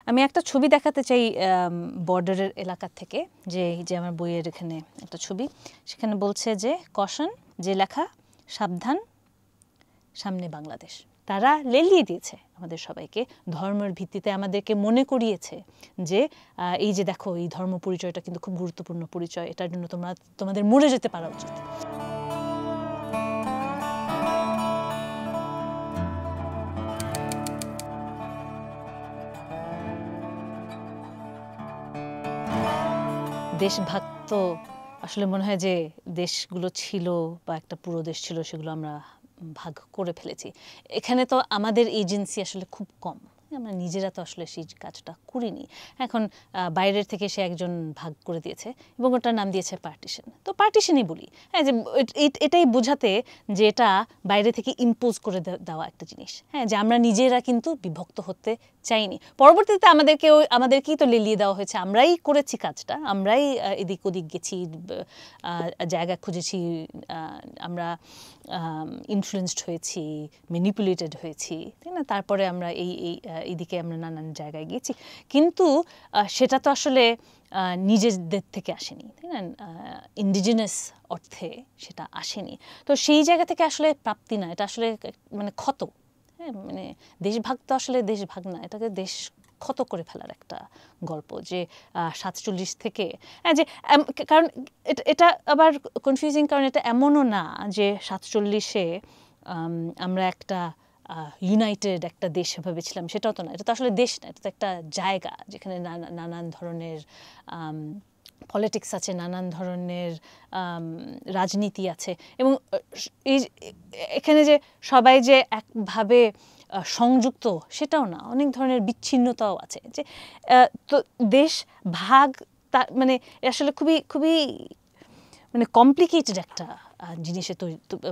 আমি একটা ছবি দেখাতে চাই বর্ডারের এলাকা থেকে, যে এই যে আমার বইয়ের এখানে একটা ছবি, সেখানে বলছে যে কশন, যে লেখা সাবধান সামনে বাংলাদেশ। তারা লেলিয়ে দিয়েছে আমাদের সবাইকে, ধর্মের ভিত্তিতে আমাদেরকে মনে করিয়েছে যে এই যে দেখো, এই ধর্ম পরিচয়টা কিন্তু খুব গুরুত্বপূর্ণ পরিচয়, এটার জন্য তোমাদের মরে যেতে পারা উচিত। দেশভাগ তো আসলে মনে হয় যে দেশগুলো ছিল বা একটা পুরো দেশ ছিল, সেগুলো আমরা ভাগ করে ফেলেছি। এখানে তো আমাদের এজেন্সি আসলে খুব কম, আমরা নিজেরা তো আসলে সেই কাজটা করিনি। এখন বাইরের থেকে সে একজন ভাগ করে দিয়েছে এবং ওটার নাম দিয়েছে পার্টিশন। তো পার্টিশনই বলি, হ্যাঁ, যে এটাই বোঝাতে যে এটা বাইরে থেকে ইম্পোজ করে দেওয়া একটা জিনিস, হ্যাঁ, যে আমরা নিজেরা কিন্তু বিভক্ত হতে চাইনি। পরবর্তীতে আমাদেরকেই তো লেলিয়ে দেওয়া হয়েছে, আমরাই করেছি কাজটা, আমরাই এদিক ওদিক গেছি, জায়গা খুঁজেছি, আমরা ইনফ্লুয়েন্সড হয়েছি, ম্যানিপুলেটেড হয়েছি, তাই না? তারপরে আমরা এইদিকে আমরা নানান জায়গায় গিয়েছি, কিন্তু সেটা তো আসলে নিজেদের থেকে আসেনি, তাই না? ইন্ডিজিনাস অর্থে সেটা আসেনি। তো সেই জায়গা থেকে আসলে প্রাপ্তি না, এটা আসলে মানে ক্ষত, হ্যাঁ, মানে দেশভাগ তো আসলে দেশভাগ না, এটাকে দেশ ক্ষত করে ফেলার একটা গল্প। যে 47 থেকে, হ্যাঁ, যে কারণ এটা আবার কনফিউজিং, কারণ এটা এমনও না যে 47-এ আমরা একটা ইউনাইটেড একটা দেশ ভেবেছিলাম, সেটাও তো না। এটা তো আসলে দেশ না, এটা তো একটা জায়গা যেখানে নানান ধরনের পলিটিক্স আছে, নানান ধরনের রাজনীতি আছে, এবং এখানে যে সবাই যে একভাবে সংযুক্ত সেটাও না, অনেক ধরনের বিচ্ছিন্নতাও আছে। যে তো দেশ ভাগ মানে আসলে খুবই খুবই মানে কমপ্লিকেটেড একটা জিনিসে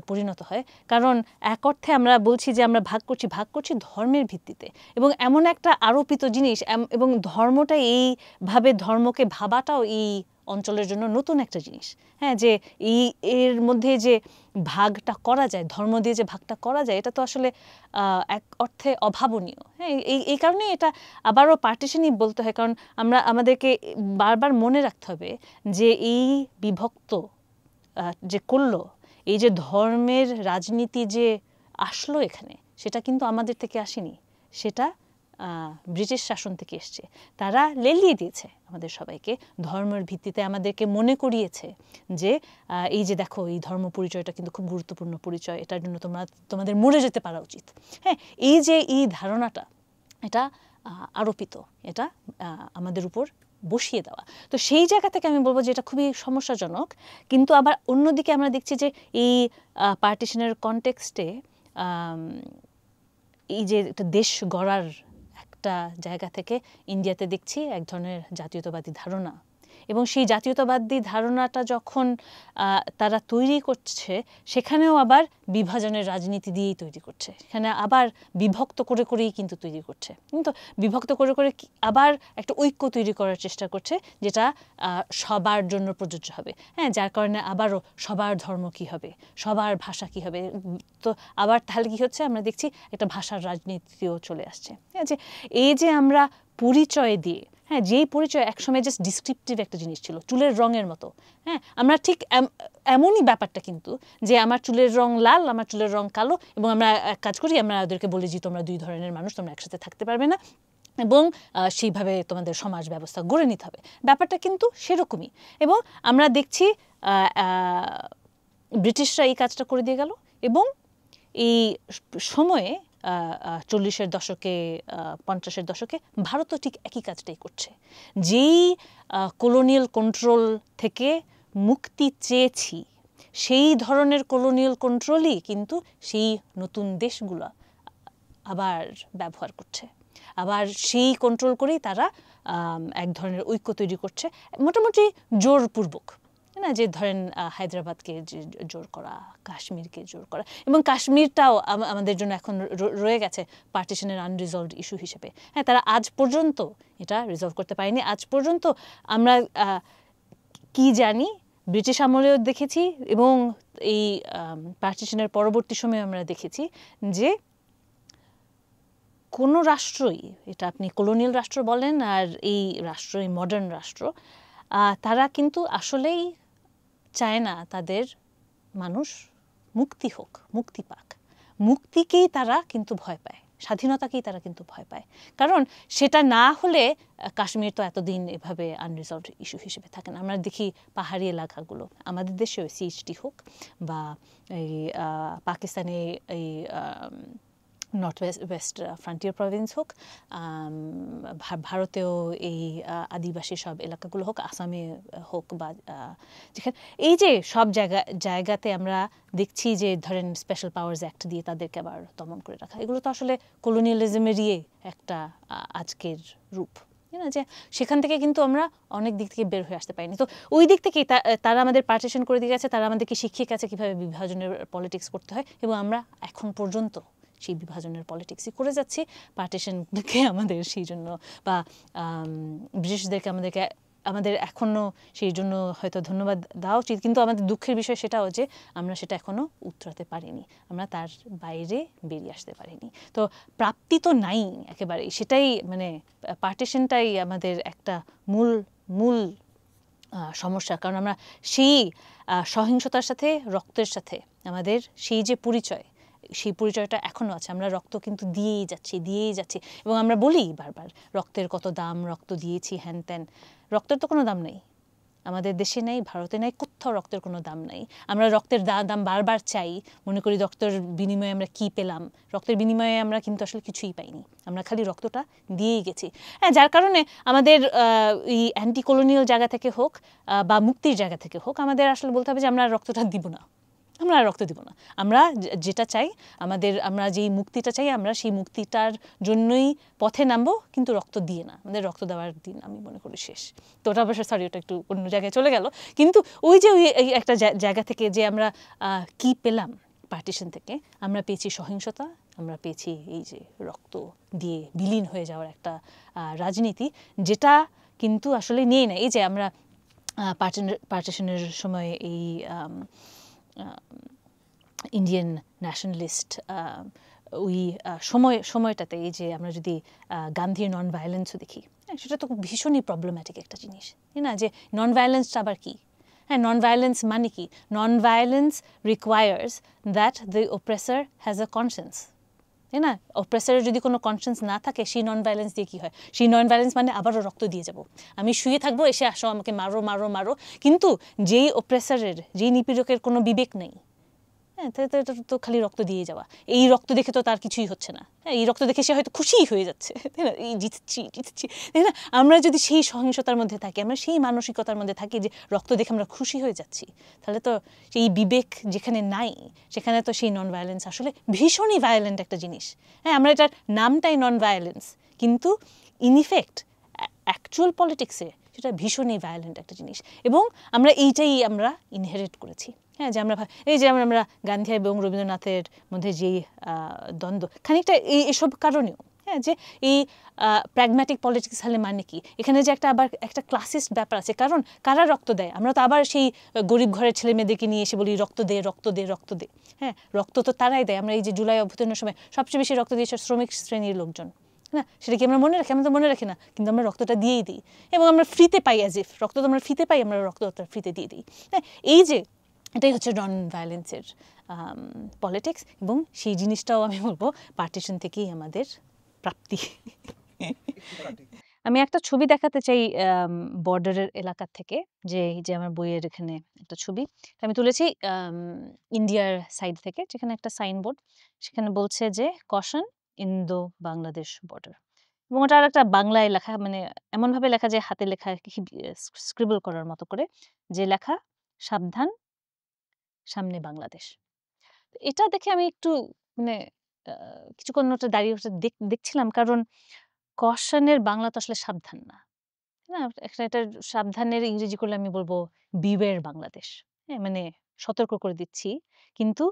পরিণত হয়। কারণ এক অর্থে আমরা বলছি যে আমরা ভাগ করছি ধর্মের ভিত্তিতে, এবং এমন একটা আরোপিত জিনিস, এবং ধর্মটা এইভাবে ধর্মকে ভাবাটাও এই অঞ্চলের জন্য নতুন একটা জিনিস, হ্যাঁ, যে এর মধ্যে যে ভাগটা করা যায়, ধর্ম দিয়ে যে ভাগটা করা যায়, এটা তো আসলে এক অর্থে অভাবনীয়, হ্যাঁ। এই কারণেই এটা আবারও পার্টিশনই বলতে হয়, কারণ আমাদেরকে বারবার মনে রাখতে হবে যে এই বিভক্ত যে করলো, এই যে ধর্মের রাজনীতি যে আসলো এখানে, সেটা কিন্তু আমাদের থেকে আসেনি, সেটা ব্রিটিশ শাসন থেকে এসছে। তারা লেলিয়ে দিয়েছে আমাদের সবাইকে, ধর্মের ভিত্তিতে আমাদেরকে মনে করিয়েছে যে এই যে দেখো, এই ধর্ম পরিচয়টা কিন্তু খুব গুরুত্বপূর্ণ পরিচয়, এটার জন্য তোমাদের মরে যেতে পারা উচিত, হ্যাঁ। এই যে এই ধারণাটা, এটা আরোপিত, এটা আমাদের উপর বসিয়ে দেওয়া। তো সেই জায়গা থেকে আমি বলবো যে এটা খুবই সমস্যাজনক। কিন্তু আবার অন্যদিকে আমরা দেখছি যে এই পার্টিশনের কনটেক্সটে এই যে একটা দেশ গড়ার একটা জায়গা থেকে ইন্ডিয়াতে দেখছি এক ধরনের জাতীয়তাবাদী ধারণা, এবং সেই জাতীয়তাবাদী ধারণাটা যখন তারা তৈরি করছে, সেখানেও আবার বিভাজনের রাজনীতি দিয়েই তৈরি করছে, সেখানে আবার বিভক্ত করেই কিন্তু তৈরি করছে, কিন্তু বিভক্ত করে আবার একটা ঐক্য তৈরি করার চেষ্টা করছে, যেটা সবার জন্য প্রযোজ্য হবে, হ্যাঁ। যার কারণে আবারও সবার ধর্ম কী হবে, সবার ভাষা কী হবে, তো আবার তাহলে কী হচ্ছে, আমরা দেখছি একটা ভাষার রাজনীতিও চলে আসছে, হ্যাঁ। যে এই যে আমরা পরিচয় দিয়ে, হ্যাঁ, যেই পরিচয় একসময় জাস্ট ডিসক্রিপটিভ একটা জিনিস ছিল, চুলের রঙের মতো, হ্যাঁ, আমরা ঠিক এমনই ব্যাপারটা কিন্তু, যে আমার চুলের রং লাল, আমার চুলের রং কালো, এবং আমরা এক কাজ করি, আমরা ওদেরকে বলি যে তোমরা দুই ধরনের মানুষ, তোমরা একসাথে থাকতে পারবে না, এবং সেইভাবে তোমাদের সমাজ ব্যবস্থা গড়ে নিতে হবে। ব্যাপারটা কিন্তু সেরকমই, এবং আমরা দেখছি ব্রিটিশরা এই কাজটা করে দিয়ে গেল, এবং এই সময়ে 40-এর দশকে, 50-এর দশকে ভারতও ঠিক একই কাজটাই করছে। যেই কলোনিয়াল কন্ট্রোল থেকে মুক্তি চেয়েছি, সেই ধরনের কলোনিয়াল কন্ট্রোলই কিন্তু সেই নতুন দেশগুলো আবার ব্যবহার করছে, আবার সেই কন্ট্রোল করেই তারা এক ধরনের ঐক্য তৈরি করছে, মোটামুটি জোরপূর্বক, না, যে ধরেন হায়দ্রাবাদকে যে জোর করা, কাশ্মীরকে জোর করা, এবং কাশ্মীরটাও আমাদের জন্য এখন রয়ে গেছে পার্টিশনের আনরিজলভড ইস্যু হিসেবে, হ্যাঁ। তারা আজ পর্যন্ত এটা রিজলভ করতে পারেনি। আজ পর্যন্ত আমরা কি জানি, ব্রিটিশ আমলেও দেখেছি, এবং এই পার্টিশনের পরবর্তী সময়ে আমরা দেখেছি যে কোনো রাষ্ট্রই, এটা আপনি কলোনিয়াল রাষ্ট্র বলেন আর এই রাষ্ট্র, এই মডার্ন রাষ্ট্র, তারা কিন্তু আসলেই চায় না তাদের মানুষ মুক্তি হোক, মুক্তি পাক। মুক্তিকেই তারা কিন্তু ভয় পায়, স্বাধীনতাকেই তারা কিন্তু ভয় পায়। কারণ সেটা না হলে কাশ্মীর তো এতদিন এভাবে আনরিজলভড ইস্যু হিসেবে থাকে না। আমরা দেখি পাহাড়ি এলাকাগুলো, আমাদের দেশেও সিএইচটি হোক বা এই পাকিস্তানে এই নর্থ ওয়েস্ট ফ্রন্টিয়ার প্রভিন্স হোক, ভারতেও এই আদিবাসী সব এলাকাগুলো হোক, আসামে হোক, বা যেখানে এই যে সব জায়গাতে আমরা দেখছি যে ধরেন স্পেশাল পাওয়ার্স অ্যাক্ট দিয়ে তাদেরকে আবার দমন করে রাখা, এগুলো তো আসলে কলোনিয়ালিজমেরই একটা আজকের রূপ, না? যে সেখান থেকে কিন্তু আমরা অনেক দিক থেকে বের হয়ে আসতে পারিনি। তো ওই দিক থেকেই তারা আমাদের পার্টিশন করে দিয়ে গেছে, তারা আমাদেরকে শিখিয়ে গেছে কীভাবে বিভাজনের পলিটিক্স করতে হয়, এবং আমরা এখন পর্যন্ত সেই বিভাজনের পলিটিক্সই করে যাচ্ছি। পার্টিশনকে আমাদের সেই জন্য, বা ব্রিটিশদেরকে আমাদের এখনও সেই জন্য হয়তো ধন্যবাদ দেওয়া উচিত, কিন্তু আমাদের দুঃখের বিষয় সেটাও যে আমরা সেটা এখনও উতরাতে পারিনি, আমরা তার বাইরে বেরিয়ে আসতে পারিনি। তো প্রাপ্তি তো নাই একেবারেই, সেটাই মানে পার্টিশনটাই আমাদের একটা মূল সমস্যা। কারণ আমরা সেই সহিংসতার সাথে, রক্তের সাথে আমাদের সেই যে পরিচয়, সেই পরিচয়টা এখনও আছে। আমরা রক্ত কিন্তু দিয়েই যাচ্ছি, এবং আমরা বলি বারবার রক্তের কত দাম, রক্ত দিয়েছি, হ্যান ত্যান। রক্তের তো কোনো দাম নেই, আমাদের দেশে নেই, ভারতে নেই, কোথাও রক্তের কোনো দাম নেই। আমরা রক্তের দাম বারবার চাই, মনে করি রক্তের বিনিময়ে আমরা কি পেলাম। রক্তের বিনিময়ে আমরা কিন্তু আসলে কিছুই পাইনি, আমরা খালি রক্তটা দিয়েই গেছি। হ্যাঁ, যার কারণে আমাদের এই অ্যান্টি কলোনিয়াল জায়গা থেকে হোক বা মুক্তির জায়গা থেকে হোক, আমাদের আসলে বলতে হবে যে আমরা রক্তটা দিব না, আমরা রক্ত দিব না। আমরা যেটা চাই, আমরা যেই মুক্তিটা চাই, আমরা সেই মুক্তিটার জন্যই পথে নামবো, কিন্তু রক্ত দিয়ে না। আমাদের রক্ত দেওয়ার দিন আমি মনে করি শেষ। তো ওটা অবশ্য সরি, ওটা একটু অন্য জায়গায় চলে গেল। কিন্তু ওই যে ওই একটা জায়গা থেকে যে আমরা কি পেলাম পার্টিশন থেকে, আমরা পেয়েছি সহিংসতা, আমরা পেয়েছি এই যে রক্ত দিয়ে বিলীন হয়ে যাওয়ার একটা রাজনীতি, যেটা কিন্তু আসলে নিয়ে নেয়। এই যে আমরা পার্টিশনের সময় এই ইন্ডিয়ান ন্যাশনালিস্ট ওই সময়টাতে, এই যে আমরা যদি গান্ধীর নন ভায়োলেন্সও দেখি, সেটা তো ভীষণই প্রবলেম্যাটিক একটা জিনিস, তাই না? যে নন ভায়োলেন্সটা আবার কি? হ্যাঁ, নন ভায়োলেন্স মানে কি? Non violence requires that the oppressor has a conscience, তাই না? অপ্রেসারের যদি কোনো কনসিয়েন্স না থাকে, সেই নন ভায়োলেন্স দিয়ে কী হয়? সেই নন ভায়োলেন্স মানে আবারও রক্ত দিয়ে যাব, আমি শুয়ে থাকবো, এসে আসো আমাকে মারো মারো মারো। কিন্তু যেই অপ্রেসারের, যেই নিপীড়কের কোনো বিবেক নেই, হ্যাঁ, এটা তো খালি রক্ত দিয়ে যাওয়া। এই রক্ত দেখে তো তার কিছুই হচ্ছে না, হ্যাঁ, এই রক্ত দেখে সে হয়তো খুশিই হয়ে যাচ্ছে, তাই না? এই জিতছি, তাই না? আমরা যদি সেই সহিংসতার মধ্যে থাকি, আমরা সেই মানসিকতার মধ্যে থাকি যে রক্ত দেখে আমরা খুশি হয়ে যাচ্ছি, তাহলে তো সেই বিবেক যেখানে নাই, সেখানে তো সেই নন ভায়োলেন্স আসলে ভীষণই ভায়োলেন্ট একটা জিনিস। হ্যাঁ, আমরা এটার নামটাই নন ভায়োলেন্স, কিন্তু ইনইফেক্ট অ্যাকচুয়াল পলিটিক্সে সেটা ভীষণই ভায়োলেন্ট একটা জিনিস, এবং এইটাই আমরা ইনহেরিট করেছি। হ্যাঁ, যে আমরা এই যে আমরা গান্ধী এবং রবীন্দ্রনাথের মধ্যে যেই দ্বন্দ্ব, খানিকটা এসব কারণেও, হ্যাঁ, যে এই প্র্যাগম্যাটিক পলিটিক্স হলে মানে কি, এখানে যে আবার একটা ক্লাসিস্ট ব্যাপার আছে। কারণ কারা রক্ত দেয়? আমরা তো আবার সেই গরিব ঘরের ছেলে মেয়েদেরকে নিয়ে এসে বলি রক্ত দে, রক্ত দে, রক্ত দে। হ্যাঁ, রক্ত তো তারাই দেয়। আমরা এই যে জুলাই অভ্যুত্থানের সময় সবচেয়ে বেশি রক্ত দিয়েছে শ্রমিক শ্রেণীর লোকজন, না? সেটা কি আমরা মনে রাখি? আমরা তো মনে রাখি না, কিন্তু আমরা রক্তটা দিয়েই দিই, এবং আমরা ফ্রিতে পাই, অ্যাজ ইফ রক্ত তো আমরা ফ্রিতে পাই, আমরা রক্তটা ফ্রিতে দিয়ে দিই। হ্যাঁ, এই যে এটাই হচ্ছে নন ভায়োলেন্সের পলিটিক্স, এবং সেই জিনিসটাও আমি বলবো পার্টিশন থেকেই আমাদের প্রাপ্তি। আমি একটা ছবি দেখাতে চাই বর্ডারের এলাকা থেকে, যে আমার বইয়ের এখানে একটা ছবি আমি তুলেছি ইন্ডিয়ার সাইড থেকে, যেখানে একটা সাইনবোর্ড, সেখানে বলছে যে কশন ইন্দো বাংলাদেশ বর্ডার, এবং ওটা আর একটা বাংলায় লেখা, মানে এমনভাবে লেখা যে হাতে লেখা, স্ক্রিবল করার মতো করে, যে লেখা সাবধান, সামনে বাংলাদেশ। এটা দেখে আমি একটু মানে কিছুক্ষণ ওটা দাঁড়িয়ে দেখছিলাম, কারণ কশনের বাংলা তো আসলে সাবধান না, না? এটা সাবধানের ইংরেজি করলে আমি বলবো বিওয়্যার বাংলাদেশ। হ্যাঁ, মানে সতর্ক করে দিচ্ছি, কিন্তু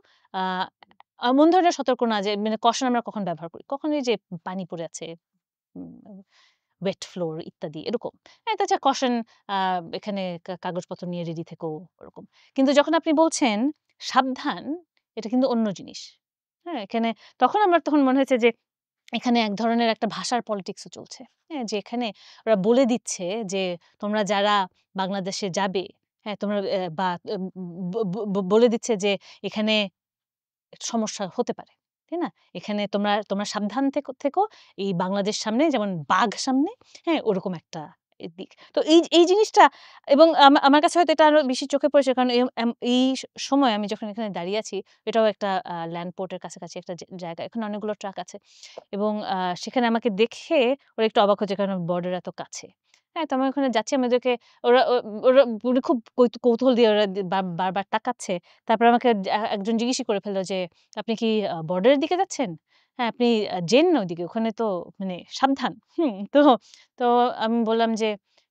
এমন ধরনের সতর্ক না যে মানে কশন আমরা কখন ব্যবহার করি, কখন এই যে পানি পড়ে আছে, ওয়েট ফ্লোর ইত্যাদি, এরকম। হ্যাঁ, তাছাড়া কশন এখানে কাগজপত্র নিয়ে রেডি থেকেও ওরকম। কিন্তু যখন আপনি বলছেন সাবধান, এটা কিন্তু অন্য জিনিস। হ্যাঁ, এখানে তখন মনে হয়েছে যে এখানে এক ধরনের একটা ভাষার পলিটিক্সও চলছে। হ্যাঁ? যে এখানে ওরা বলে দিচ্ছে যে তোমরা যারা বাংলাদেশে যাবে, হ্যাঁ? তোমরা বা ব ব ব বলে দিচ্ছে যে এখানে সমস্যা হতে পারে। তাই না? এখানে তোমরা তোমরা সাবধান থেকো। এই বাংলাদেশ সামনে যেমন বাঘ সামনে, হ্যাঁ? ওরকম একটা দিক। তো এই জিনিসটা এবং আমার কাছে হয়তো এটা আরো বেশি চোখে পড়েছে কারণ এই সময় আমি যখন এখানে দাঁড়িয়ে আছি, এটাও একটা ল্যান্ড পোর্টের কাছাকাছি একটা জায়গা। এখানে অনেকগুলো ট্রাক আছে এবং সেখানে আমাকে দেখে ওরা একটু অবাক হচ্ছে কারণ বর্ডার এত কাছে। হ্যাঁ? তো আমি ওখানে যাচ্ছি আমি ওদেরকে ওরা ওরা উনি খুব কৌতূহল দিয়ে ওরা বারবার তাকাচ্ছে। তারপরে আমাকে একজন জিজ্ঞেসই করে ফেলল যে, "আপনি কি বর্ডারের দিকে যাচ্ছেন? হ্যাঁ, আপনি যেন না ওদিকে। ওখানে তো মানে সাবধান।" তো আমি বললাম যে,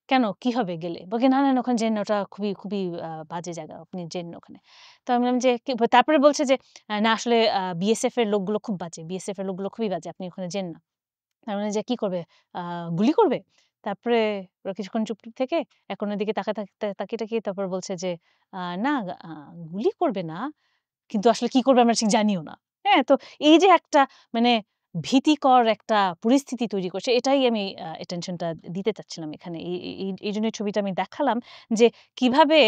"কেন? কি হবে গেলে?" বলে, "না, না, না ওখানে যেন না। ওটা খুবই বাজে জায়গা। আপনি যেন না ওখানে।" তো আমি বললাম যে, তারপরে বলছে যে, "না আসলে বিএসএফ এর লোকগুলো খুব বাজে। বিএসএফ এর লোকগুলো খুবই বাজে। আপনি ওখানে যেন না।" তার মানে যে কি করবে? আ গুলি করবে? তারপরে ওরা কিছুক্ষণ চুপ থেকে এক কোণের দিকে তাকিয়ে তারপর বলছে যে, না আ গুলি করবে না। কিন্তু আসলে কি করবে আমরা ঠিক জানিও না।" হ্যাঁ? তো এই যে একটা মানে ভীতিকর একটা পরিস্থিতি তৈরি করছে এটাই আমি attention টা দিতে চাচ্ছিলাম এখানে। এইজন্য এই ছবিটা আমি দেখালাম যে কিভাবে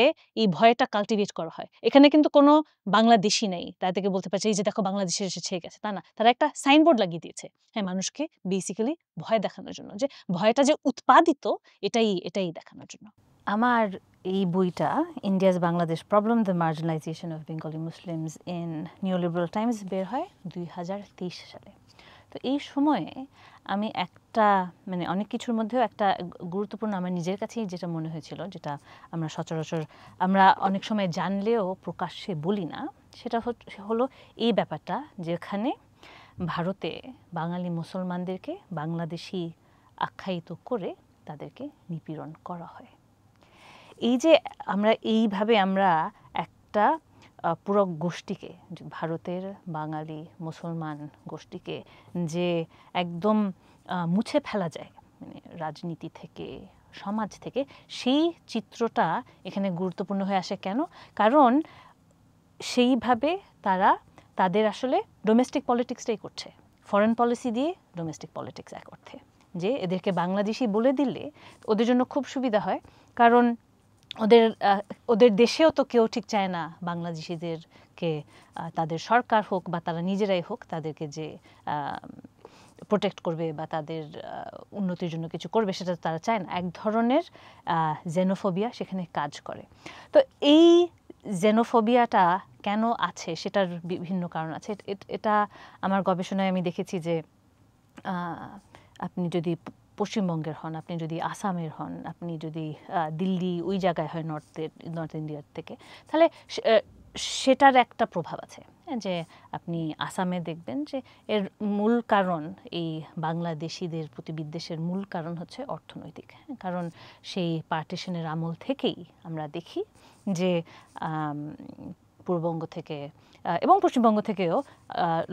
এই ভয়টা কাল্টিভেট করা হয়। এখানে কিন্তু কোনো বাংলাদেশী নেই। তাদেরকে বলতে পারছে, "এই যে দেখো বাংলাদেশে এসে ছেয়ে গেছে।" তা না। তারা একটা সাইনবোর্ড লাগিয়ে দিয়েছে। হ্যাঁ, মানুষকে বেসিক্যালি ভয় দেখানোর জন্য। যে ভয়টা যে উৎপাদিত এটাই দেখানোর জন্য। আমার এই বইটা India's Bangladesh problem the marginalization of Bengali Muslims in neoliberal times বের হয় ২০২৩ সালে। তো এই সময়ে আমি একটা মানে অনেক কিছুর মধ্যেও একটা গুরুত্বপূর্ণ আমার নিজের কাছেই যেটা মনে হয়েছিল, যেটা আমরা সচরাচর আমরা অনেক সময় জানলেও প্রকাশ্যে বলি না, সেটা হলো এই ব্যাপারটা যেখানে ভারতে বাঙালি মুসলমানদেরকে বাংলাদেশি আখ্যায়িত করে তাদেরকে নিপীড়ন করা হয়। এই যে এইভাবে আমরা একটা পুরো গোষ্ঠীকে ভারতের বাঙালি মুসলমান গোষ্ঠীকে যে একদম মুছে ফেলা যায় মানে রাজনীতি থেকে সমাজ থেকে, সেই চিত্রটা এখানে গুরুত্বপূর্ণ হয়ে আসে কেন? কারণ সেইভাবে তারা তাদের আসলে ডোমেস্টিক পলিটিক্সটাই করছে, ফরেন পলিসি দিয়ে ডোমেস্টিক পলিটিক্স এক অর্থে। যে এদেরকে বাংলাদেশি বলে দিলে ওদের জন্য খুব সুবিধা হয়, কারণ ওদের দেশেও তো কেউ ঠিক চায় না বাংলাদেশিদেরকে তাদের সরকার হোক বা তারা নিজেরাই হোক তাদেরকে যে প্রোটেক্ট করবে বা তাদের উন্নতির জন্য কিছু করবে, সেটা তারা চায় না। এক ধরনের জেনোফোবিয়া সেখানে কাজ করে। তো এই জেনোফোবিয়াটা কেন আছে সেটার বিভিন্ন কারণ আছে। এটা আমার গবেষণায় আমি দেখেছি যে আপনি যদি পশ্চিমবঙ্গের হন, আপনি যদি আসামের হন, আপনি যদি দিল্লি ওই জায়গায় হয় নর্থ ইন্ডিয়ার থেকে, তাহলে সেটার একটা প্রভাব আছে। যে আপনি আসামে দেখবেন যে এর মূল কারণ এই বাংলাদেশিদের প্রতি বিদ্বেষের মূল কারণ হচ্ছে অর্থনৈতিক। কারণ সেই পার্টিশনের আমল থেকেই আমরা দেখি যে পূর্ববঙ্গ থেকে এবং পশ্চিমবঙ্গ থেকেও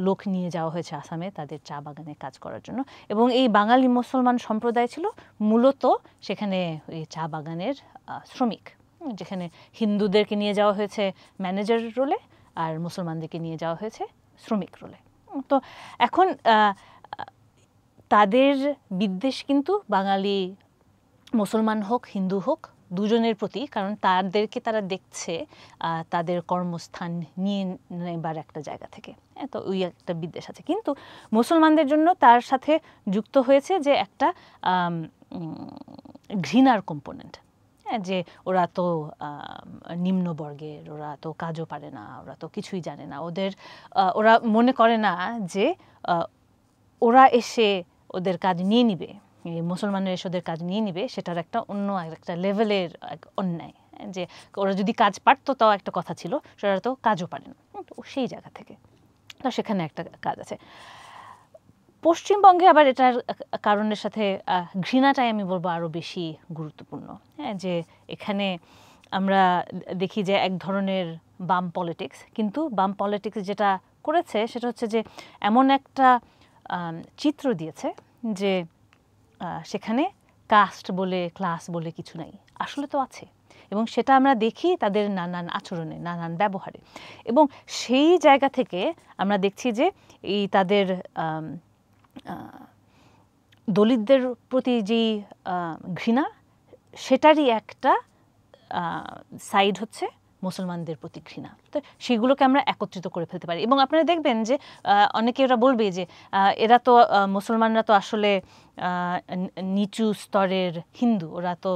লোক নিয়ে যাওয়া হয়েছে আসামে তাদের চা বাগানে কাজ করার জন্য, এবং এই বাঙালি মুসলমান সম্প্রদায় ছিল মূলত সেখানে এই চা বাগানের শ্রমিক, যেখানে হিন্দুদেরকে নিয়ে যাওয়া হয়েছে ম্যানেজার রোলে আর মুসলমানদেরকে নিয়ে যাওয়া হয়েছে শ্রমিক রোলে। তো এখন তাদের বিদ্বেষ কিন্তু বাঙালি মুসলমান হোক হিন্দু হোক দুজনের প্রতি, কারণ তাদেরকে তারা দেখছে তাদের কর্মস্থান নিয়ে নেবার একটা জায়গা থেকে। তো ওই একটা বিদ্বেষ আছে, কিন্তু মুসলমানদের জন্য তার সাথে যুক্ত হয়েছে যে একটা ঘৃণার কম্পোনেন্ট, যে ওরা তো নিম্নবর্গের, ওরা তো কাজও পারে না, ওরা তো কিছুই জানে না, ওরা মনে করে না যে ওরা এসে ওদের কাজ নিয়ে নিবে, মুসলমানরা এসে ওদের কাজ নিয়ে নিবে, সেটার একটা অন্য একটা লেভেলের অন্যায়। যে ওরা যদি কাজ পারতো তাও একটা কথা ছিল, সেটা তো কাজও পারে না, সেই জায়গা থেকে তো সেখানে একটা কাজ আছে। পশ্চিমবঙ্গে আবার এটার কারণের সাথে ঘৃণাটাই আমি বলবো আরও বেশি গুরুত্বপূর্ণ। হ্যাঁ, যে এখানে আমরা দেখি যে এক ধরনের বাম পলিটিক্স, কিন্তু বাম পলিটিক্স যেটা করেছে সেটা হচ্ছে যে এমন একটা চিত্র দিয়েছে যে সেখানে কাস্ট বলে ক্লাস বলে কিছু নাই, আসলে তো আছে, এবং সেটা আমরা দেখি তাদের নানান আচরণে, নানান ব্যবহারে, এবং সেই জায়গা থেকে আমরা দেখছি যে এই তাদের দলিতদের প্রতি যেই ঘৃণা, সেটারই একটা সাইড হচ্ছে মুসলমানদের প্রতি ঘৃণা। তো সেগুলোকে আমরা একত্রিত করে ফেলতে পারি। এবং আপনারা দেখবেন যে অনেকে ওরা বলবে যে এরা তো মুসলমানরা তো আসলে নিচু স্তরের হিন্দু, ওরা তো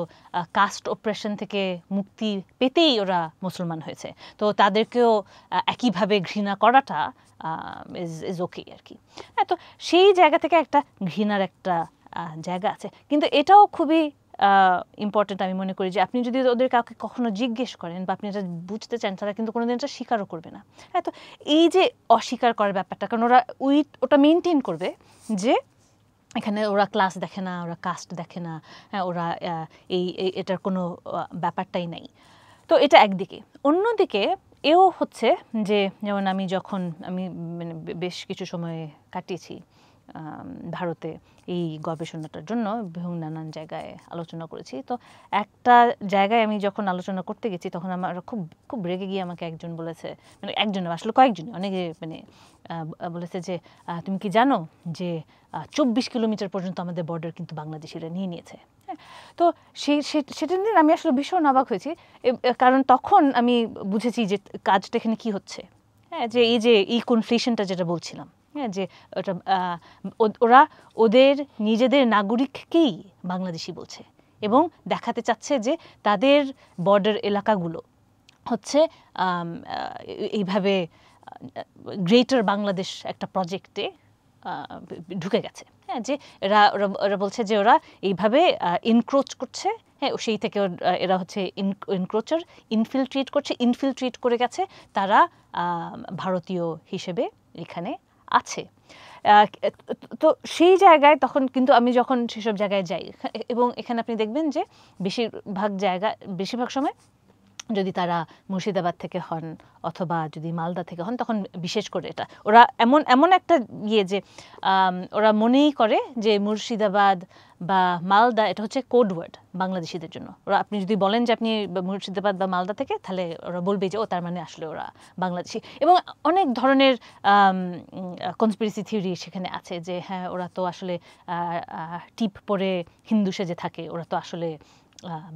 কাস্ট অপারেশন থেকে মুক্তি পেতেই ওরা মুসলমান হয়েছে, তো তাদেরকেও একইভাবে ঘৃণা করাটা ইজ ওকে আর কি। হ্যাঁ, তো সেই জায়গা থেকে একটা ঘৃণার একটা জায়গা আছে। কিন্তু এটাও খুবই ইম্পর্টেন্ট আমি মনে করি যে আপনি যদি ওদের কাউকে কখনো জিজ্ঞেস করেন বা আপনি এটা বুঝতে চান, তারা কিন্তু কোনোদিন এটা স্বীকারও করবে না। হ্যাঁ, তো এই যে অস্বীকার করার ব্যাপারটা, কারণ ওরা ওটা মেনটেন করবে যে এখানে ওরা ক্লাস দেখে না, ওরা কাস্ট দেখে না, হ্যাঁ, ওরা এটার কোনো ব্যাপারটাই নাই। তো এটা একদিকে। অন্যদিকে এও হচ্ছে যে যেমন আমি মানে বেশ কিছু সময় কাটিয়েছি ভারতে এই গবেষণাটার জন্য, এবং নানান জায়গায় আলোচনা করেছি। তো একটা জায়গায় আমি যখন আলোচনা করতে গেছি, তখন আমার খুব খুব রেগে গিয়ে আমাকে একজন বলেছে, মানে একজন আসলে কয়েকজনই, অনেকে মানে বলেছে যে তুমি কি জানো যে 24 কিলোমিটার পর্যন্ত আমাদের বর্ডার কিন্তু বাংলাদেশিরা নিয়ে নিয়েছে। হ্যাঁ, তো সেটা নিয়ে আমি আসলে ভীষণ অবাক হয়েছি, কারণ তখন আমি বুঝেছি যে কাজটা এখানে কী হচ্ছে। হ্যাঁ, যে এই কনফ্লিকশনটা যেটা বলছিলাম, হ্যাঁ, যে ওরা ওদের নিজেদের নাগরিককেই বাংলাদেশি বলছে এবং দেখাতে চাচ্ছে যে তাদের বর্ডার এলাকাগুলো হচ্ছে এইভাবে গ্রেটার বাংলাদেশ একটা প্রজেক্টে ঢুকে গেছে। হ্যাঁ, যে ওরা বলছে যে ওরা এইভাবে ইনক্রোচ করছে। হ্যাঁ, সেই থেকে এরা হচ্ছে ইনক্রোচার, ইনফিলট্রেট করে গেছে, তারা ভারতীয় হিসেবে এখানে আছে। তো সেই জায়গায় তখন কিন্তু আমি যখন সেসব জায়গায় যাই, এবং এখানে আপনি দেখবেন যে বেশিরভাগ সময় যদি তারা মুর্শিদাবাদ থেকে হন অথবা যদি মালদা থেকে হন, তখন বিশেষ করে এটা ওরা এমন একটা যে ওরা মনেই করে যে মুর্শিদাবাদ বা মালদা এটা হচ্ছে কোড ওয়ার্ড বাংলাদেশিদের জন্য। ওরা আপনি যদি বলেন যে আপনি মুর্শিদাবাদ বা মালদা থেকে, তাহলে ওরা বলবে যে ও তার মানে আসলে ওরা বাংলাদেশি। এবং অনেক ধরনের কনস্পিরেসি থিওরি সেখানে আছে যে হ্যাঁ, ওরা তো আসলে টিপ পরে হিন্দু সেজে থাকে, ওরা তো আসলে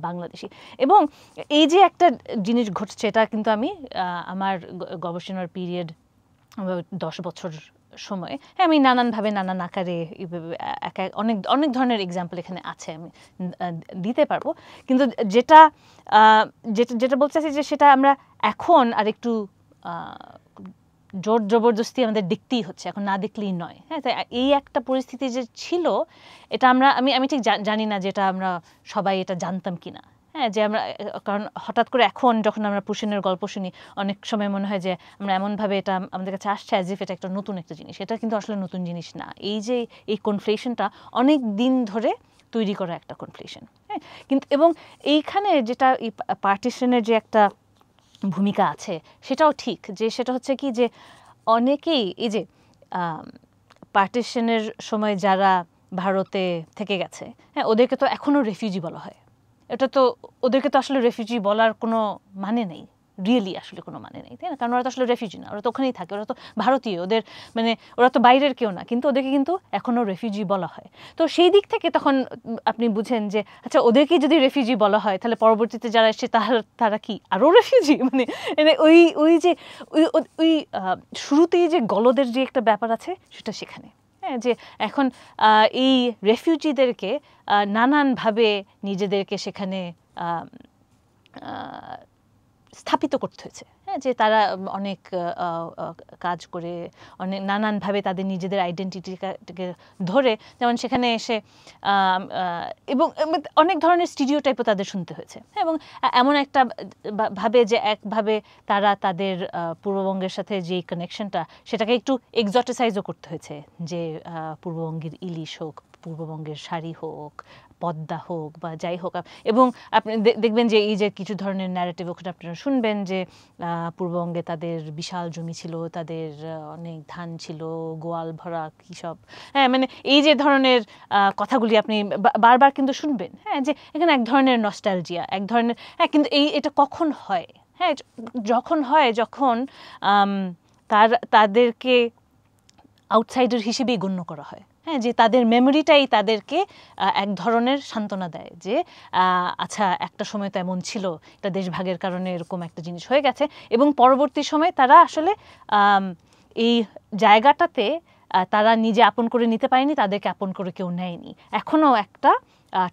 বাংলাদেশি। এবং এই যে একটা জিনিস ঘটছে, এটা কিন্তু আমি আমার গবেষণার পিরিয়ড 10 বছর সময়, হ্যাঁ, আমি নানানভাবে নানান আকারে অনেক ধরনের এক্সাম্পল এখানে আছে, আমি দিতে পারবো। কিন্তু যেটা বলতে চাইছি যে সেটা আমরা এখন আর একটু জোর জবরদস্তি আমাদের দেখতেই হচ্ছে, এখন না দেখলেই নয়। হ্যাঁ, তাই এই একটা পরিস্থিতি যে ছিল, এটা আমি ঠিক জানি না যেটা আমরা সবাই এটা জানতাম কিনা। হ্যাঁ, যে আমরা, কারণ হঠাৎ করে এখন যখন আমরা পুশিনের গল্প শুনি, অনেক সময় মনে হয় যে আমরা এমনভাবে এটা আমাদের কাছে আসছে অ্যাজ ইফ এটা একটা নতুন একটা জিনিস। এটা কিন্তু আসলে নতুন জিনিস না। এই কনফ্লেশনটা অনেক দিন ধরে তৈরি করা একটা কনফ্লেশন। হ্যাঁ, কিন্তু এবং এইখানে যেটা এই পার্টিশনের যে একটা ভূমিকা আছে, সেটাও ঠিক, যে সেটা হচ্ছে কি যে অনেকেই এই যে পার্টিশনের সময় যারা ভারতে থেকে গেছে, হ্যাঁ, ওদেরকে তো এখনও রেফিউজি বলা হয়। এটা তো ওদেরকে তো আসলে রেফিউজি বলার কোনো মানে নেই, রিয়েলি আসলে কোনো মানে নেই, তাই না? কারণ ওরা তো আসলে রেফিউজি না, ওরা তো ওখানেই থাকে, ওরা তো ভারতীয়, ওদের মানে ওরা তো বাইরের কেউ না, কিন্তু ওদেরকে কিন্তু এখনও রেফিউজি বলা হয়। তো সেই দিক থেকে তখন আপনি বুঝেন যে আচ্ছা, ওদেরকে যদি রেফিউজি বলা হয়, তাহলে পরবর্তীতে যারা এসে তারা কি আরও রেফিউজি? মানে ওই যে ওই শুরুতেই যে গলদের যে একটা ব্যাপার আছে, সেটা সেখানে। হ্যাঁ, যে এখন এই রেফিউজিদেরকে নানানভাবে নিজেদেরকে সেখানে স্থাপিত করতে হয়েছে। হ্যাঁ, যে তারা অনেক কাজ করে অনেক নানানভাবে তাদের নিজেদের আইডেন্টিটিকে ধরে, যেমন সেখানে এসে এবং অনেক ধরনের স্টিরিওটাইপও তাদের শুনতে হয়েছে। এবং এমন একটা ভাবে যে একভাবে তারা তাদের পূর্ববঙ্গের সাথে যেই কানেকশনটা, সেটাকে একটু এক্সোটিসাইজও করতে হয়েছে, যে পূর্ববঙ্গের ইলিশ হোক, পূর্ববঙ্গের শাড়ি হোক, পদ্মা হোক বা যাই হোক। এবং আপনি দেখবেন যে এই যে কিছু ধরনের ন্যারেটিভ ওখানে আপনারা শুনবেন যে পূর্ববঙ্গে তাদের বিশাল জমি ছিল, তাদের অনেক ধান ছিল, গোয়াল ভরা কী সব। হ্যাঁ, মানে এই যে ধরনের কথাগুলি আপনি বারবার কিন্তু শুনবেন। হ্যাঁ, যে এখানে এক ধরনের নস্টালজিয়া, এক ধরনের, হ্যাঁ, কিন্তু এটা কখন হয়? হ্যাঁ, যখন তাদেরকে আউটসাইডার হিসেবেই গণ্য করা হয়। হ্যাঁ, যে তাদের মেমোরিটাই তাদেরকে এক ধরনের সান্ত্বনা দেয় যে আচ্ছা একটা সময় তো এমন ছিল, এটা দেশভাগের কারণে এরকম একটা জিনিস হয়ে গেছে, এবং পরবর্তী সময়ে তারা আসলে এই জায়গাটাতে তারা নিজে আপন করে নিতে পারেনি, তাদেরকে আপন করে কেউ নেয়নি, এখনও একটা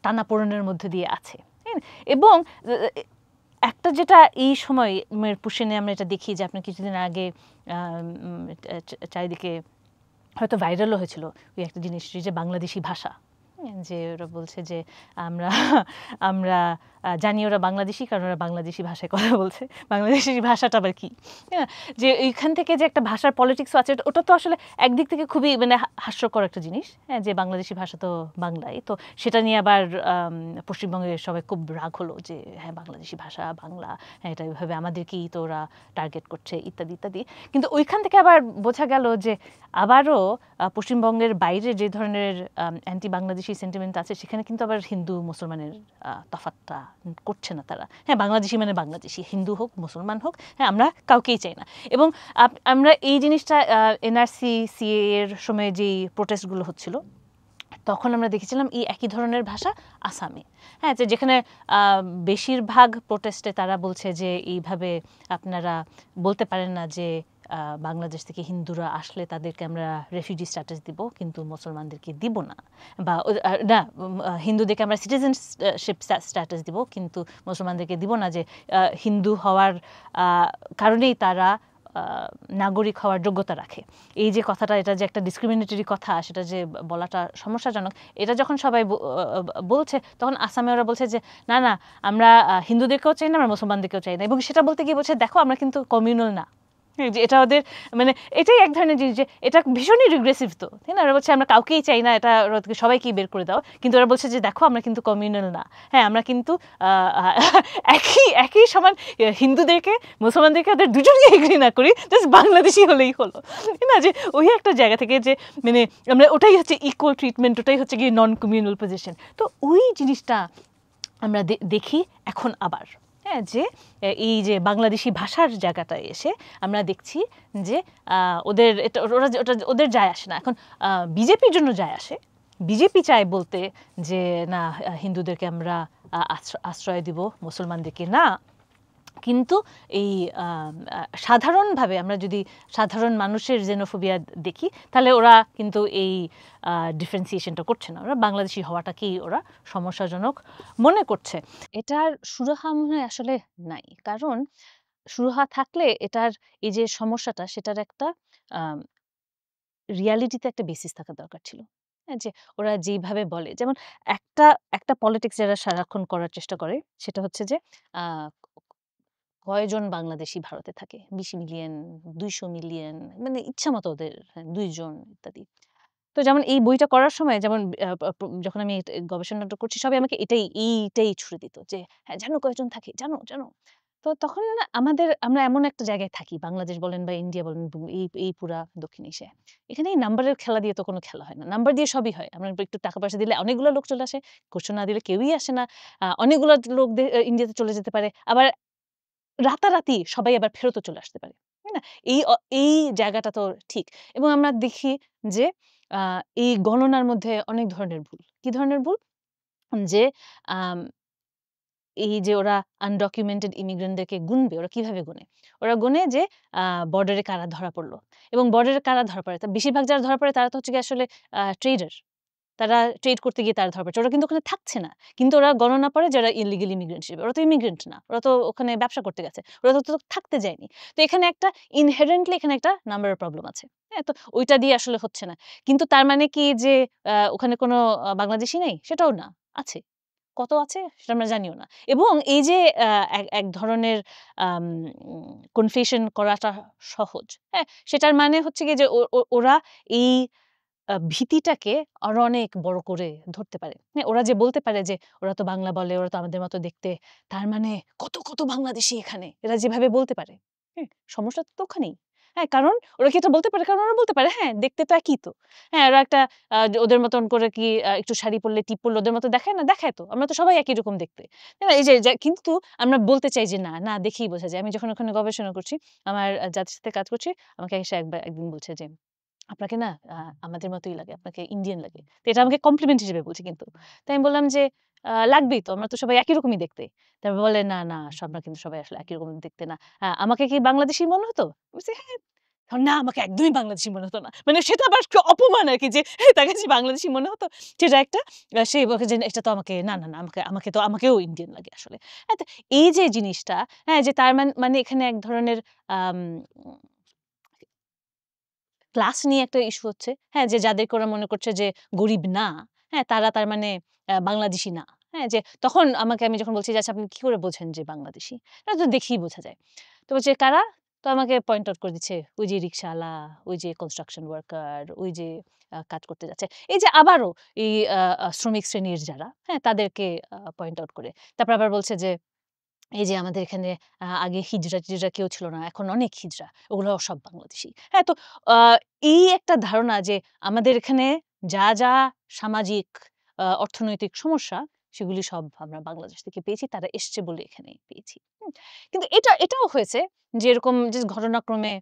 টানাপোড়েনের মধ্যে দিয়ে আছে। এবং একটা যেটা এই সময় পুষেনে আমরা এটা দেখি যে আপনি কিছুদিন আগে চারিদিকে হয়তো ভাইরালও হয়েছিল ওই একটা জিনিস, যে বাংলাদেশি ভাষা, যে ওরা বলছে যে আমরা আমরা জানি ওরা বাংলাদেশি, কারণ ওরা বাংলাদেশি ভাষায় কথা বলছে। বাংলাদেশি ভাষাটা আবার কি, যে এইখান থেকে যে একটা ভাষার পলিটিক্সও আছে, ওটা তো আসলে একদিক থেকে খুবই মানে হাস্যকর একটা জিনিস, হ্যাঁ, যে বাংলাদেশি ভাষা তো বাংলাই, তো সেটা নিয়ে আবার পশ্চিমবঙ্গের সবাই খুব রাগ হলো যে হ্যাঁ বাংলাদেশি ভাষা বাংলা, হ্যাঁ এটা এইভাবে আমাদেরকেই তো ওরা টার্গেট করছে ইত্যাদি ইত্যাদি। কিন্তু ওইখান থেকে আবার বোঝা গেল যে আবারও পশ্চিমবঙ্গের বাইরে যে ধরনের অ্যান্টি বাংলাদেশি সেন্টিমেন্ট আছে, সেখানে কিন্তু আবার হিন্দু মুসলমানের তফাৎটা করছে না তারা। হ্যাঁ বাংলাদেশি মানে বাংলাদেশি, হিন্দু হোক মুসলমান হোক, হ্যাঁ আমরা কাউকেই চাই না। এবং আমরা এই জিনিসটা এনআরসি সিএ এর সময় যেই প্রোটেস্টগুলো হচ্ছিল, তখন আমরা দেখেছিলাম এই একই ধরনের ভাষা আসামে, হ্যাঁ, যে যেখানে বেশিরভাগ প্রোটেস্টে তারা বলছে যে এইভাবে আপনারা বলতে পারেন না যে বাংলাদেশ থেকে হিন্দুরা আসলে তাদেরকে আমরা রেফিউজি স্ট্যাটাস দিব, কিন্তু মুসলমানদেরকে দিব না, বা না হিন্দুদেরকে আমরা সিটিজেনশিপ স্ট্যাটাস দিব, কিন্তু মুসলমানদেরকে দিব না, যে হিন্দু হওয়ার কারণেই তারা নাগরিক হওয়ার যোগ্যতা রাখে। এই যে কথাটা, এটা যে একটা ডিসক্রিমিনেটরি কথা, সেটা যে বলাটা সমস্যাজনক, এটা যখন সবাই বলছে, তখন আসামে ওরা বলছে যে না না আমরা হিন্দুদেরকেও চাই না, আমরা মুসলমানদেরকেও চাই না, এবং সেটা বলতে গিয়ে বলছে দেখো আমরা কিন্তু কমিউনাল না, যে এটা ওদের মানে এটাই এক ধরনের জিনিস, যে এটা ভীষণই রিগ্রেসিভ, তো তাই না, ওরা বলছে আমরা কাউকেই চাই না, এটা সবাইকেই বের করে দাও, কিন্তু ওরা বলছে যে দেখো আমরা কিন্তু কমিউনাল না, হ্যাঁ আমরা কিন্তু একই সমান হিন্দুদেরকে মুসলমানদেরকে ওদের দুজনকে এগ্রি না করি, জাস্ট বাংলাদেশি হলেই হলো, না, যে ওই একটা জায়গা থেকে যে মানে আমরা ওটাই হচ্ছে ইকুয়াল ট্রিটমেন্ট, ওটাই হচ্ছে গিয়ে নন কমিউনাল পজিশন। তো ওই জিনিসটা আমরা দেখি এখন আবার, হ্যাঁ, যে এই যে বাংলাদেশি ভাষার জায়গাটায় এসে আমরা দেখছি যে ওদের এটা ওটা ওদের যায় আসে না, এখন বিজেপির জন্য যায় আসে। বিজেপি চায় বলতে যে না হিন্দুদেরকে আমরা আশ্রয় দিব, মুসলমানদেরকে না। কিন্তু এই সাধারণভাবে আমরা যদি সাধারণ মানুষের জেনোফোবিয়া দেখি, তাহলে ওরা কিন্তু এই ডিফারেন্সিয়েশনটা করছে না, ওরা বাংলাদেশি হওয়াটাকেই ওরা সমস্যাজনক মনে করছে। এটার সুরাহা মনে হয় আসলে নাই, কারণ সুরাহা থাকলে এটার এই যে সমস্যাটা, সেটার একটা রিয়ালিটিতে একটা বেসিস থাকা দরকার ছিল। হ্যাঁ, যে ওরা যেইভাবে বলে, যেমন একটা একটা পলিটিক্স যারা সারাক্ষণ করার চেষ্টা করে, সেটা হচ্ছে যে কয়জন বাংলাদেশি ভারতে থাকে, ২০ মিলিয়ন, ২০০ মিলিয়ন, মানে ইচ্ছামতো ওদের, হ্যাঁ, ২ জন ইত্যাদি। তো যেমন এই বইটা করার সময়, যেমন যখন আমি গবেষণাটা করছি, সবাই আমাকে এইটাই ছুড়ে দিত যে হ্যাঁ জানো কয়জন থাকে, জানো জানো। তো তখন না আমরা এমন একটা জায়গায় থাকি, বাংলাদেশ বলেন বা ইন্ডিয়া বলেন, এই পুরা দক্ষিণ এশিয়ায়, এখানে এই নাম্বারের খেলা দিয়ে তো কোনো খেলা হয় না, নাম্বার দিয়ে সবই হয়। আমরা একটু টাকা পয়সা দিলে অনেকগুলো লোক চলে আসে, কোশ্চেন না দিলে কেউই আসে না, অনেকগুলো লোক ইন্ডিয়াতে চলে যেতে পারে, আবার রাতারাতি সবাই আবার ফেরতও চলে আসতে পারে, তাই না? এই জায়গাটা তো ঠিক। এবং আমরা দেখি যে আ এই গণনার মধ্যে অনেক ধরনের ভুল। কি ধরনের ভুল? যে আম এই যে ওরা আনডকুমেন্টেড ইমিগ্রেন্টদেরকে গুনবে, ওরা কিভাবে গুনে? ওরা গুনে যে বর্ডারে কারা ধরা পড়লো, এবং বর্ডারে কারা ধরা পড়ে, তা বেশিরভাগ যারা ধরা পড়ে তারা তো হচ্ছে গিয়ে আসলে ট্রেডার। তারা ট্রেড করতে গিয়ে তারা ধরা পড়ছে। ওরা কিন্তু ওখানে থাকছে না। কিন্তু ওরা গণনা করে যারা ইলিগাল ইমিগ্রেন্ট হিসেবে। ওরা তো ইমিগ্রেন্ট না। ওরা তো ওখানে ব্যবসা করতে গেছে। ওরা তো থাকতে যায়নি। তো এখানে একটা ইনহেরেন্টলি এখানে একটা নাম্বারের প্রবলেম আছে। হ্যাঁ? তো ওইটা দিয়ে আসলে হচ্ছে না। কিন্তু তার মানে কি যে ওখানে কোনো বাংলাদেশী নেই? সেটাও না। আছে। কত আছে? সেটা আমরা জানিও না। এবং এই যে এক ধরনের আম কনফেশন করাটা সহজ। হ্যাঁ? সেটার মানে হচ্ছে গিয়ে যে ওরা এই ভীতিটাকে আরো অনেক বড় করে ধরতে পারে। হ্যাঁ? ওরা যে বলতে পারে যে ওরা তো বাংলা বলে, ওরা তো আমাদের মতো দেখতে। তার মানে কত বাংলাদেশী এখানে। এরা যেভাবে বলতে পারে। হ্যাঁ? সমস্যা তো ওখানেই। হ্যাঁ, কারণ ওরা কি এটা বলতে পারে? কারণ ওরা বলতে পারে, হ্যাঁ, দেখতে তো একই তো। হ্যাঁ, ওরা একটা ওদের মতন করে কি একটু শাড়ি পরলে, টিপ পরলে ওদের মতো দেখায় না? দেখায় তো। আমরা তো সবাই একই রকম দেখতে। তাই না? এই যে কিন্তু আমরা বলতে চাই যে না দেখেই বোঝা যায়। আমি যখন ওখানে গবেষণা করছি, আমার যাদের সাথে কাজ করছি, আমাকে এসে একদিন বলছে যে আপনাকে না আমাদের মতোই লাগে। আপনাকে ইন্ডিয়ান লাগে। তো এটা আমাকে কমপ্লিমেন্ট হিসেবে বলছে কিন্তু। তো আমি বললাম যে, লাগবেই তো। আমরা তো সবাই একই রকমই দেখতে।" তারপর বলে, "না, না, আমরা কিন্তু সবাই আসলে একই রকম দেখতে না। আমাকে কি বাংলাদেশী মনে হতো?" বলছি, "হ্যাঁ।" "না, আমাকে একদমই বাংলাদেশী মনে হতো না।" মানে সেটা আবার কি অপমান আরকি যে তার কাছে বাংলাদেশী মনে হতো। সেটা একটা সে বলে যে, "এটা তো আমাকে না, না, না, আমাকেও ইন্ডিয়ান লাগে আসলে।" তো এই যে জিনিসটা, হ্যাঁ? যে তার মানে এখানে এক ধরনের আম ক্লাস নিয়ে একটা ইস্যু হচ্ছে। হ্যাঁ? যে যাদেরকে ওরা মনে করছে যে গরিব না, হ্যাঁ? তারা তার মানে বাংলাদেশী না। হ্যাঁ? যে তখন আমি যখন বলছি যে, "আচ্ছা আপনি কি করে বোঝেন যে বাংলাদেশী?" "এটা তো দেখেই বোঝা যায়।" তো বলছে, "কারা?" তো আমাকে পয়েন্ট আউট করে দিচ্ছে। ওই যে রিক্শাওয়ালা, ওই যে কনস্ট্রাকশন ওয়ার্কার, ওই যে কাজ করতে যাচ্ছে। এই যে আবারও এই আ আ শ্রমিক শ্রেণীর যারা, হ্যাঁ? তাদেরকে পয়েন্ট আউট করে। তারপর আবার বলছে যে এই যে আমাদের এখানে আগে হিজড়া-টিজড়া কেউ ছিল না। এখন অনেক হিজড়া। ওগুলাও সব বাংলাদেশী। হ্যাঁ? তো আ এই একটা ধারণা যে আমাদের এখানে যা সামাজিক, অর্থনৈতিক সমস্যা সেগুলি সব আমরা বাংলাদেশ থেকে পেয়েছি। তারা এসছে বলে এখানে পেয়েছি। কিন্তু এটাও হয়েছে যে এরকম যে ঘটনাক্রমে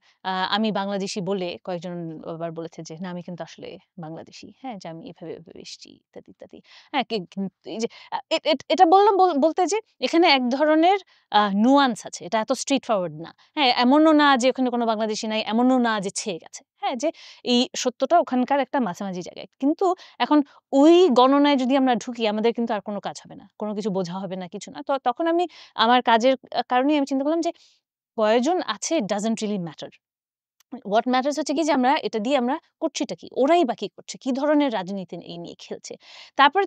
আমি বাংলাদেশী বলে কয়েকজন আবার বলেছে যে, "না আমি কিন্তু আসলে বাংলাদেশী।" হ্যাঁ? যে আমি এভাবে এসেছি ইত্যাদি, ইত্যাদি। হ্যাঁ? কিন্তু এই যে এ এ এটা বললাম বলতে যে এখানে এক ধরনের নুয়ান্স আছে। এটা এত স্ট্রেইট ফরওয়ার্ড না। হ্যাঁ? এমনও না যে ওখানে কোনো বাংলাদেশী নাই, এমনও না যে ছেয়ে গেছে। হ্যাঁ? যে এই সত্যটা ওখানকার একটা মাঝামাঝি জায়গায়। কিন্তু এখন ওই গণনায় যদি আমরা ঢুকি আমাদের কিন্তু আর কোনো কাজ হবে না। কোনো কিছু বোঝা হবে না, কিছু না। তো তখন আমি আমার কাজের কারণেই আমি চিন্তা করলাম যে কয়জন আছে it doesn't really matter. What matters হচ্ছে কি যে আমরা এটা দিয়ে আমরা করছিটা কি? ওরাই বা কি করছে? কি ধরনের রাজনীতি এই নিয়ে খেলছে? তারপরে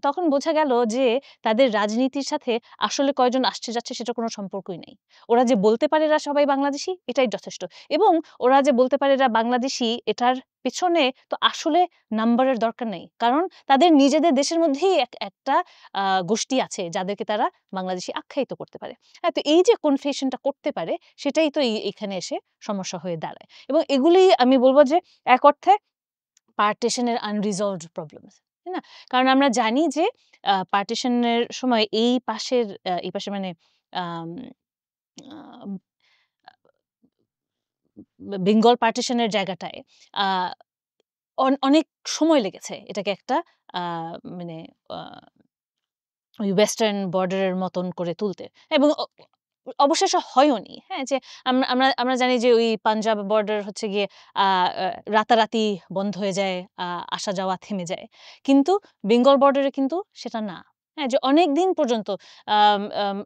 তখন বোঝা গেল যে তাদের রাজনীতির সাথে আসলে কয়জন আসছে যাচ্ছে সেটার কোনো সম্পর্কই নাই। ওরা যে বলতে পারে এরা সবাই বাংলাদেশী এটাই যথেষ্ট। এবং ওরা যে বলতে পারে এরা বাংলাদেশী এটার পেছনে তো আসলে নাম্বারের দরকার নেই। কারণ তাদের নিজেদের দেশের মধ্যেই একটা আ গোষ্ঠী আছে যাদেরকে তারা বাংলাদেশী আখ্যায়িত করতে পারে। হ্যাঁ? তো এই যে কনফেশন টা করতে পারে সেটাই তো এখানে এসে সমস্যা হয়ে দাঁড়ায়। এবং এগুলি আমি বলব যে এক অর্থে পার্টিশন এর আনরিজলভড প্রবলেমস। তাই না? কারণ আমরা জানি যে পার্টিশন এর সময় এই পাশে মানে আম আ বেঙ্গল পার্টিশন এর জায়গাটায় আ অনেক সময় লেগেছে এটাকে একটা আ মানে আ ওই ওয়েস্টার্ন বর্ডার এর মতন করে তুলতে। এবং অবশেষে হয়ওনি। হ্যাঁ? যে আমরা জানি যে ওই পাঞ্জাব বর্ডার হচ্ছে গিয়ে আ আ রাতারাতি বন্ধ হয়ে যায়, আসা যাওয়া থেমে যায়। কিন্তু বেঙ্গল বর্ডারে কিন্তু সেটা না। হ্যাঁ? যে অনেকদিন পর্যন্ত আম আম